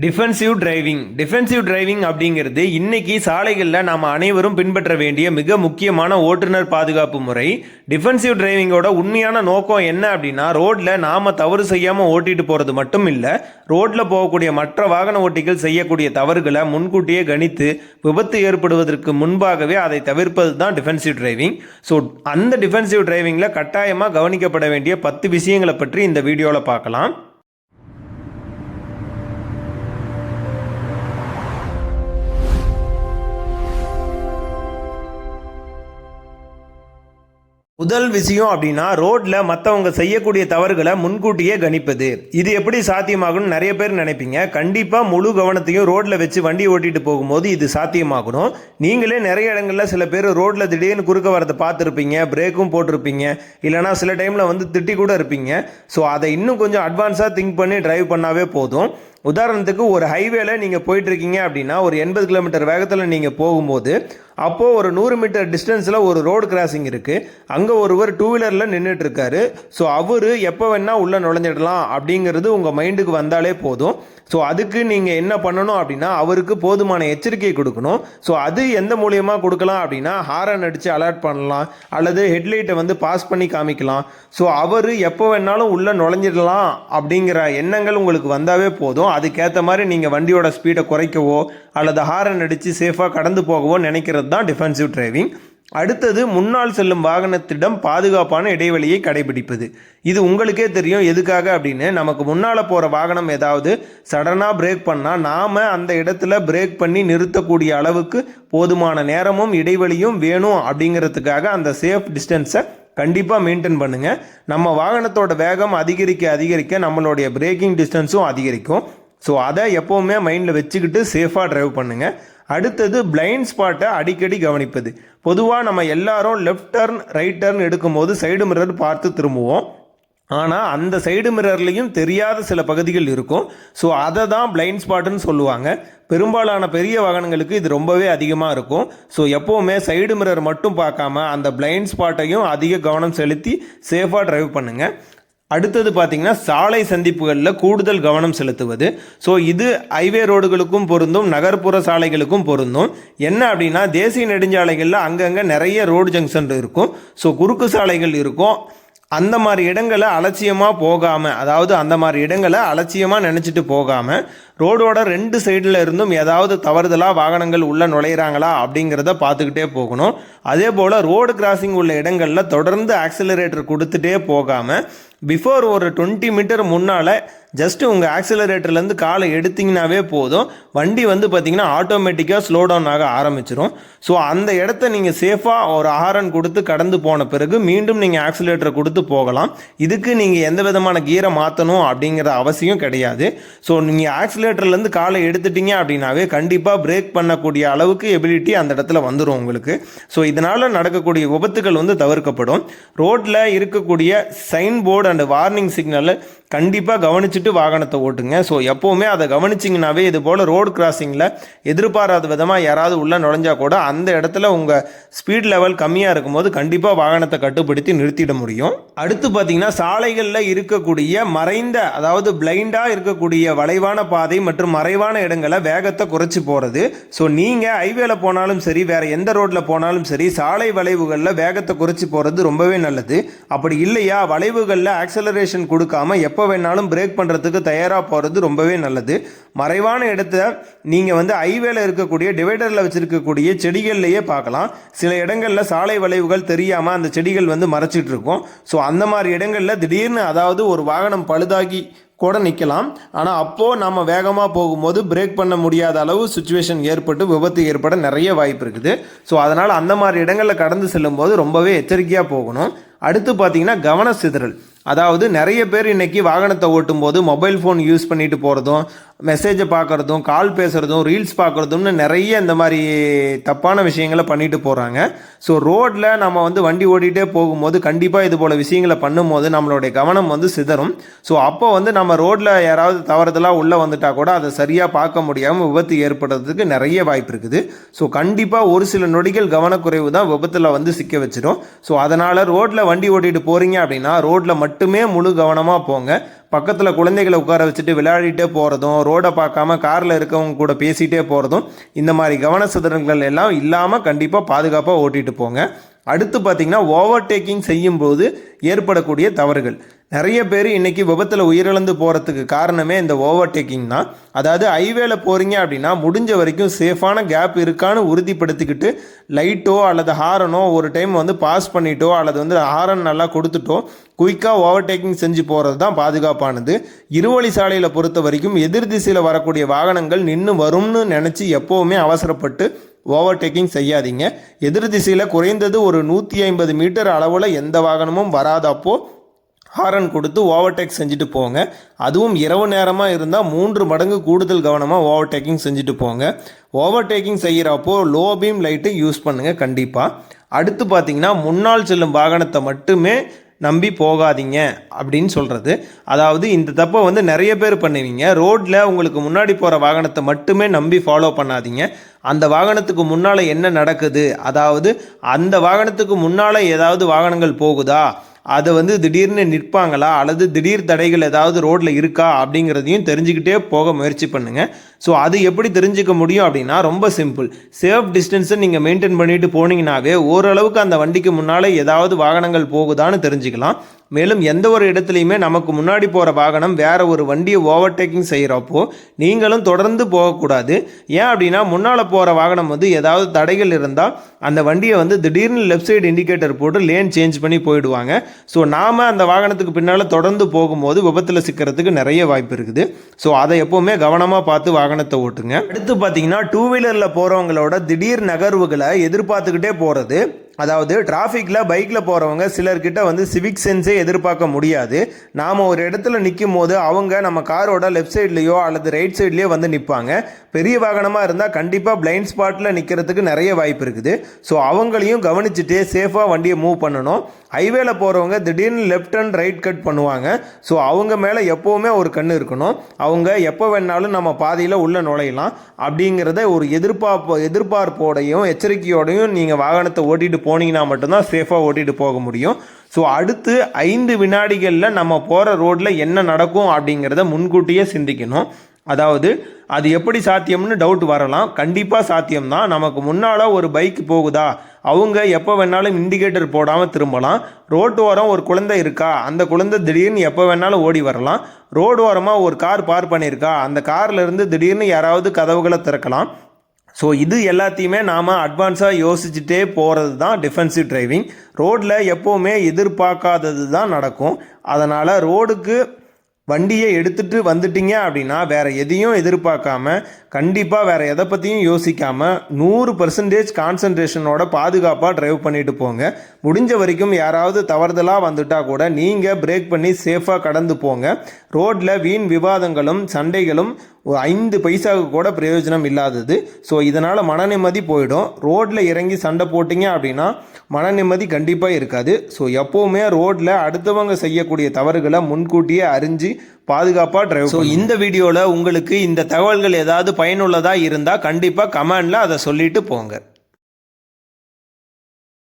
Defensive driving அப்படிங்கிறது இன்னைக்கு சாலைகளில் நாம் அனைவரும் பின்பற்ற வேண்டிய மிக முக்கியமான ஓட்டுநர் பாதுகாப்பு முறை. டிஃபென்சிவ் டிரைவிங்கோட உண்மையான நோக்கம் என்ன அப்படின்னா, ரோட்டில் நாம் தவறு செய்யாமல் ஓட்டிட்டு போகிறது மட்டும் இல்லை, ரோட்டில் போகக்கூடிய மற்ற வாகன ஓட்டிகள் செய்யக்கூடிய தவறுகளை முன்கூட்டியே கணித்து விபத்து ஏற்படுவதற்கு முன்பாகவே அதை தவிர்ப்பது தான் டிஃபென்சிவ் டிரைவிங். ஸோ அந்த டிஃபென்சிவ் டிரைவிங்கில் கட்டாயமாக கவனிக்கப்பட வேண்டிய 10 விஷயங்களை பற்றி இந்த வீடியோவில் பார்க்கலாம். முதல் விஷயம் அப்படின்னா, ரோட்டில் மற்றவங்க செய்யக்கூடிய தவறுகளை முன்கூட்டியே கணிப்பது. இது எப்படி சாத்தியமாகணும்னு நிறைய பேர் நினைப்பீங்க. கண்டிப்பாக முழு கவனத்தையும் ரோட்டில் வச்சு வண்டி ஓட்டிட்டு போகும்போது இது சாத்தியமாகணும். நீங்களே நிறைய இடங்களில் சில பேர் ரோட்டில் திடீர்னு குறுக்க வரதை பார்த்துருப்பீங்க, பிரேக்கும் போட்டிருப்பீங்க, இல்லைனா சில டைமில் திட்டி கூட இருப்பீங்க. ஸோ அதை இன்னும் கொஞ்சம் அட்வான்ஸாக திங்க் பண்ணி டிரைவ் பண்ணாவே போதும். உதாரணத்துக்கு, ஒரு ஹைவேல நீங்கள் போயிட்டுருக்கீங்க அப்படின்னா, ஒரு 80 கிலோமீட்டர் வேகத்தில் நீங்கள் போகும்போது அப்போது ஒரு 100 மீட்டர் டிஸ்டன்ஸில் ஒரு ரோடு கிராசிங் இருக்குது. அங்கே ஒருவர் 2 வீலரில் நின்றுட்டுருக்காரு. ஸோ அவர் எப்போ வேணால் உள்ளே நுழைஞ்சிடலாம் அப்படிங்கிறது உங்கள் மைண்டுக்கு வந்தாலே போதும். ஸோ அதுக்கு நீங்கள் என்ன பண்ணணும் அப்படின்னா, அவருக்கு போதுமான எச்சரிக்கை கொடுக்கணும். ஸோ அது எந்த மூலியமாக கொடுக்கலாம் அப்படின்னா, ஹாரன் அடித்து அலர்ட் பண்ணலாம், அல்லது ஹெட்லைட்டை பாஸ் பண்ணி காமிக்கலாம். ஸோ அவர் எப்போ வேணாலும் உள்ளே நுழைஞ்சிடலாம் அப்படிங்கிற எண்ணங்கள் உங்களுக்கு வந்தாவே போதும். அதுக்கேற்ற மாதிரி நீங்கள் வண்டியோட ஸ்பீடை குறைக்கவோ அல்லது ஹாரன் அடித்து சேஃபாக கடந்து போகவோ நினைக்கிறது தான் டிஃபென்சிவ் டிரைவிங். அடுத்தது, முன்னால் செல்லும் வாகனத்திடம் பாதுகாப்பான இடைவெளியை கடைபிடிப்பது. இது உங்களுக்கே தெரியும் எதுக்காக அப்படின்னு. நமக்கு முன்னால் போகிற வாகனம் ஏதாவது சடனாக பிரேக் பண்ணால் நாம் அந்த இடத்துல பிரேக் பண்ணி நிறுத்தக்கூடிய அளவுக்கு போதுமான நேரமும் இடைவெளியும் வேணும் அப்படிங்கிறதுக்காக அந்த சேஃப் டிஸ்டன்ஸை கண்டிப்பாக மெயின்டைன் பண்ணுங்கள். நம்ம வாகனத்தோட வேகம் அதிகரிக்க நம்மளுடைய பிரேக்கிங் டிஸ்டன்ஸும் அதிகரிக்கும். ஸோ அதை எப்போவுமே மைண்டில் வச்சுக்கிட்டு சேஃபாக ட்ரைவ் பண்ணுங்கள். அடுத்தது, பிளைண்ட் ஸ்பாட்டை அடிக்கடி கவனிப்பது. பொதுவாக நம்ம எல்லாரும் லெஃப்ட் டர்ன் ரைட் டர்ன் எடுக்கும்போது சைடு மிரர் பார்த்து திரும்புவோம். ஆனால் அந்த சைடு மிரர்லேயும் தெரியாத சில பகுதிகள் இருக்கும். ஸோ அதை தான் பிளைண்ட் ஸ்பாட்டுன்னு சொல்லுவாங்க. பெரும்பாலான பெரிய வாகனங்களுக்கு இது ரொம்பவே அதிகமாக இருக்கும். ஸோ எப்போவுமே சைடு மிரர் மட்டும் பார்க்காம அந்த பிளைண்ட் ஸ்பாட்டையும் அதிக கவனம் செலுத்தி சேஃபாக ட்ரைவ் பண்ணுங்கள். அடுத்தது பார்த்திங்கன்னா, சாலை சந்திப்புகளில் கூடுதல் கவனம் செலுத்துவது. ஸோ இது ஹைவே ரோடுகளுக்கும் பொருந்தும், நகர்ப்புற சாலைகளுக்கும் பொருந்தும். என்ன அப்படின்னா, தேசிய நெடுஞ்சாலைகளில் அங்கங்கே நிறைய ரோடு ஜங்ஷன் இருக்கும். ஸோ குறுக்கு சாலைகள் இருக்கும். அந்த மாதிரி இடங்களை அலட்சியமாக போகாமல், அதாவது அந்த மாதிரி இடங்களை அலட்சியமாக நினச்சிட்டு போகாமல், ரோடோட 2 சைடில் இருந்தும் ஏதாவது தவறுதலாக வாகனங்கள் உள்ளே நுழையிறாங்களா அப்படிங்கிறத பார்த்துக்கிட்டே போகணும். அதே போல் ரோடு கிராசிங் உள்ள இடங்களில் தொடர்ந்து ஆக்சிலரேட்டர் கொடுத்துட்டே போகாமல், பிஃபோர் ஒரு 20 மீட்டர் முன்னால் ஜஸ்ட்டு உங்கள் ஆக்சிலரேட்டர்லேருந்து காலை எடுத்திங்கனாவே போதும், வண்டி பார்த்திங்கன்னா ஆட்டோமேட்டிக்காக ஸ்லோ டவுன் ஆக ஆரம்பிச்சிடும். ஸோ அந்த இடத்த நீங்கள் சேஃபாக ஒரு ஹாரன் கொடுத்து கடந்து போன பிறகு மீண்டும் நீங்கள் ஆக்சிலேட்டரை கொடுத்து போகலாம். இதுக்கு நீங்கள் எந்த விதமான கியரை மாற்றணும் அப்படிங்கிற அவசியம் கிடையாது. ஸோ நீங்கள் ஆக்சிலேட்டர்லேருந்து காலை எடுத்துட்டீங்க அப்படின்னாவே கண்டிப்பாக பிரேக் பண்ணக்கூடிய அளவுக்கு எபிலிட்டி அந்த இடத்துல வந்துடும் உங்களுக்கு. ஸோ இதனால் நடக்கக்கூடிய விபத்துகள் தவிர்க்கப்படும். ரோட்டில் இருக்கக்கூடிய சைன் போர்டு அண்ட் வார்னிங் சிக்னலை கண்டிப்பாக கவனிச்சுட்டு வாகனத்தை ஓட்டுங்க. ஸோ எப்போவுமே அதை கவனிச்சிங்கனாவே, இது போல் ரோடு கிராசிங்கில் எதிர்பாராத விதமாக யாராவது உள்ளே நுழைஞ்சா கூட அந்த இடத்துல உங்கள் ஸ்பீட் லெவல் கம்மியாக இருக்கும்போது கண்டிப்பாக வாகனத்தை கட்டுப்படுத்தி நிறுத்திட முடியும். அடுத்து பார்த்திங்கன்னா, சாலைகளில் இருக்கக்கூடிய மறைந்த, அதாவது பிளைண்டாக இருக்கக்கூடிய வளைவான பாதை மற்றும் மறைவான இடங்களை வேகத்தை குறைச்சி போகிறது. ஸோ நீங்கள் ஹைவேல போனாலும் சரி, வேறு எந்த ரோட்டில் போனாலும் சரி, சாலை வளைவுகளில் வேகத்தை குறைச்சி போகிறது ரொம்பவே நல்லது. அப்படி இல்லையா, வளைவுகளில் ஆக்சலரேஷன் கொடுக்காமல் எப்போ வேணாலும் பிரேக் பண்ணுறதுக்கு தயாராக போகிறது ரொம்பவே நல்லது. மறைவான இடத்த நீங்கள் ஹைவேல இருக்கக்கூடிய டிவைடரில் வச்சுருக்கக்கூடிய செடிகள்லையே பார்க்கலாம். சில இடங்களில் சாலை வளைவுகள் தெரியாமல் அந்த செடிகள் மறைச்சிட்டு இருக்கும். ஸோ அந்த மாதிரி இடங்களில் திடீர்னு, அதாவது ஒரு வாகனம் பழுதாகி கூட நிற்கலாம். ஆனால் அப்போது நம்ம வேகமாக போகும்போது பிரேக் பண்ண முடியாத அளவு சுச்சுவேஷன் ஏற்பட்டு விபத்து ஏற்பட நிறைய வாய்ப்பு இருக்குது. ஸோ அதனால் அந்த மாதிரி இடங்களில் கடந்து செல்லும்போது ரொம்பவே எச்சரிக்கையாக போகணும். அடுத்து பார்த்திங்கன்னா, கவன சிதறல். அதாவது நிறைய பேர் இன்றைக்கி வாகனத்தை ஓட்டும் போது மொபைல் ஃபோன் யூஸ் பண்ணிட்டு போகிறதும், மெசேஜை பார்க்குறதும், கால் பேசுகிறதும், ரீல்ஸ் பார்க்குறதும்னு நிறைய இந்த மாதிரி தப்பான விஷயங்களை பண்ணிட்டு போகிறாங்க. ஸோ ரோட்டில் நம்ம வண்டி ஓட்டிகிட்டே போகும்போது கண்டிப்பாக இது போல் விஷயங்களை பண்ணும்போது நம்மளுடைய கவனம் சிதறும். ஸோ அப்போ நம்ம ரோட்டில் யாராவது தவறுதலாக உள்ளே வந்துட்டால் கூட அதை சரியாக பார்க்க முடியாமல் விபத்து ஏற்படுறதுக்கு நிறைய வாய்ப்பு இருக்குது. ஸோ கண்டிப்பாக ஒரு சில நொடிகள் கவனக்குறைவு தான் விபத்தில் சிக்க வச்சிடும். ஸோ அதனால் ரோட்டில் வண்டி ஓட்டிகிட்டு போகிறீங்க அப்படின்னா ரோட்டில் மட்டுமே முழு கவனமாக போங்க. பக்கத்தில் குழந்தைகளை உட்கார வச்சுட்டு விளையாடிட்டே போகிறதும், ரோடை பார்க்காம காரில் இருக்கவங்க கூட பேசிகிட்டே போகிறதும், இந்த மாதிரி கவன சிதறல்கள் எல்லாம் இல்லாமல் கண்டிப்பாக பாதுகாப்பாக ஓட்டிகிட்டு போங்க. அடுத்து பார்த்திங்கன்னா ஓவர்டேக்கிங் செய்யும்போது ஏற்படக்கூடிய தவறுகள். நிறைய பேர் இன்றைக்கி விபத்தில் உயிரிழந்து போகிறதுக்கு காரணமே இந்த ஓவர்டேக்கிங் தான். அதாவது ஹைவேல போகிறீங்க அப்படின்னா முடிஞ்ச வரைக்கும் சேஃபான கேப் இருக்கான்னு உறுதிப்படுத்திக்கிட்டு லைட்டோ அல்லது ஹாரனோ ஒரு டைம் பாஸ் பண்ணிட்டோ அல்லது ஹாரன் நல்லா கொடுத்துட்டோ குயிக்காக ஓவர்டேக்கிங் செஞ்சு போகிறது தான் பாதுகாப்பானது. இருவழி சாலையில் பொறுத்த வரைக்கும் எதிர் திசையில் வரக்கூடிய வாகனங்கள் நின்று வரும்னு நினச்சி எப்போவுமே அவசரப்பட்டு ஓவர்டேக்கிங் செய்யாதீங்க. எதிர் திசையில் குறைந்தது ஒரு 150 மீட்டர் அளவில் எந்த வாகனமும் வராதப்போ ஹாரன் கொடுத்து ஓவர்டேக் செஞ்சுட்டு போங்க. அதுவும் இரவு நேரமாக இருந்தால் 3 மடங்கு கூடுதல் கவனமாக ஓவர்டேக்கிங் செஞ்சுட்டு போங்க. ஓவர்டேக்கிங் செய்கிறப்போ லோ பீம் லைட்டு யூஸ் பண்ணுங்கள் கண்டிப்பாக. அடுத்து பார்த்திங்கன்னா முன்னால் செல்லும் வாகனத்தை மட்டுமே நம்பி போகாதீங்க அப்படின்னு சொல்கிறது. அதாவது இந்த தப்பை நிறைய பேர் பண்ணுவீங்க. ரோட்டில் உங்களுக்கு முன்னாடி போகிற வாகனத்தை மட்டுமே நம்பி ஃபாலோ பண்ணாதீங்க. அந்த வாகனத்துக்கு முன்னால் என்ன நடக்குது, அதாவது அந்த வாகனத்துக்கு முன்னால் ஏதாவது வாகனங்கள் போகுதா, அதை திடீர்னு நிற்பாங்களா அல்லது திடீர் தடைகள் ஏதாவது ரோட்டில் இருக்கா அப்படிங்கிறதையும் தெரிஞ்சுக்கிட்டே போக முயற்சி பண்ணுங்கள். ஸோ அது எப்படி தெரிஞ்சுக்க முடியும் அப்படின்னா ரொம்ப சிம்பிள். சேஃப் டிஸ்டன்ஸை நீங்கள் மெயின்டைன் பண்ணிட்டு போனீங்கன்னாவே ஓரளவுக்கு அந்த வண்டிக்கு முன்னால் ஏதாவது வாகனங்கள் போகுதான்னு தெரிஞ்சுக்கலாம். மேலும் எந்த ஒரு இடத்துலையுமே நமக்கு முன்னாடி போகிற வாகனம் வேற ஒரு வண்டியை ஓவர்டேக்கிங் செய்கிறப்போ நீங்களும் தொடர்ந்து போகக்கூடாது. ஏன் அப்படின்னா முன்னால் போகிற வாகனம் ஏதாவது தடைகள் இருந்தால் அந்த வண்டியை திடீர்னு லெஃப்ட் சைடு இண்டிகேட்டர் போட்டு லேன் சேஞ்ச் பண்ணி போயிடுவாங்க. ஸோ நாம் அந்த வாகனத்துக்கு பின்னால் தொடர்ந்து போகும்போது விபத்தில் சிக்கிறதுக்கு நிறைய வாய்ப்பு இருக்குது. ஸோ அதை எப்போவுமே கவனமாக பார்த்து வாகனத்தை ஓட்டுங்க. அடுத்து பார்த்தீங்கன்னா 2 வீலரில் போகிறவங்களோட திடீர் நகர்வுகளை எதிர்பார்த்துக்கிட்டே போகிறது. அதாவது டிராஃபிக்கில் பைக்கில் போகிறவங்க சிலர்கிட்ட சிவிக் சென்ஸே எதிர்பார்க்க முடியாது. நாம் ஒரு இடத்துல நிற்கும் போது அவங்க நம்ம காரோட லெஃப்ட் சைட்லேயோ அல்லது ரைட் சைட்லேயோ நிற்பாங்க. பெரிய வாகனமாக இருந்தால் கண்டிப்பாக பிளைண்ட் ஸ்பாட்டில் நிற்கிறதுக்கு நிறைய வாய்ப்பு இருக்குது. ஸோ அவங்களையும் கவனிச்சுட்டு சேஃபாக வண்டியை மூவ் பண்ணணும். ஹைவேல போகிறவங்க திடீர்னு லெஃப்ட் அண்ட் ரைட் கட் பண்ணுவாங்க. ஸோ அவங்க மேலே எப்போவுமே ஒரு கண் இருக்கணும். அவங்க எப்போ வேணாலும் நம்ம பாதையில் உள்ளே நுழையலாம் அப்படிங்கிறத ஒரு எதிர்பார்ப்போடையும் எச்சரிக்கையோடையும் நீங்கள் வாகனத்தை ஓட்டிகிட்டு போனீங்கன்னா மட்டும்தான் சேஃபாக ஓட்டிகிட்டு போக முடியும். ஸோ அடுத்து 5 வினாடிகளில் நம்ம போகிற ரோட்டில் என்ன நடக்கும் அப்படிங்கிறத முன்கூட்டியே சிந்திக்கணும். அதாவது அது எப்படி சாத்தியம்னு டவுட் வரலாம். கண்டிப்பாக சாத்தியம்தான். நமக்கு முன்னால் ஒரு பைக் போகுதா, அவங்க எப்போ வேணாலும் இண்டிகேட்டர் போடாமல் திரும்பலாம். ரோட்டு ஓரம் ஒரு குழந்தை இருக்கா, அந்த குழந்தை திடீர்னு எப்போ வேணாலும் ஓடி வரலாம். ரோடு ஓரமாக ஒரு கார் பார்க் பண்ணியிருக்கா, அந்த கார்லேருந்து திடீர்னு யாராவது கதவுகளை திறக்கலாம். ஸோ இது எல்லாத்தையுமே நாம் அட்வான்ஸாக யோசிச்சுட்டே போகிறது தான் டிஃபென்சிவ் டிரைவிங். ரோட்டில் எப்போவுமே எதிர்பார்க்காதது தான் நடக்கும். அதனால் ரோடுக்கு வண்டியை எடுத்துகிட்டு வந்துட்டீங்க அப்படின்னா வேறு எதையும் எதிர்பார்க்காம கண்டிப்பாக வேறு எதை பற்றியும் யோசிக்காமல் 100% கான்சன்ட்ரேஷனோட பாதுகாப்பாக ட்ரைவ் பண்ணிட்டு போங்க. முடிஞ்ச வரைக்கும் யாராவது தவறுதலாக வந்துட்டால் கூட நீங்கள் பிரேக் பண்ணி சேஃபாக கடந்து போங்க. ரோட்டில் வீண் விவாதங்களும் சண்டைகளும் 5 பைசாவுக்கு கூட பிரயோஜனம் இல்லாதது. ஸோ இதனால் மன நிம்மதி போயிடும். ரோட்டில் இறங்கி சண்டை போட்டிங்க அப்படின்னா மன நிம்மதி கண்டிப்பாக இருக்காது. ஸோ எப்போவுமே ரோட்டில் அடுத்தவங்க செய்யக்கூடிய தவறுகளை முன்கூட்டியே அறிஞ்சு பாதுகாப்பாக டிரைவ். ஸோ இந்த வீடியோவில் உங்களுக்கு இந்த தகவல்கள் ஏதாவது பயனுள்ளதாக இருந்தால் கண்டிப்பாக கமெண்டில் அதை சொல்லிட்டு போங்க.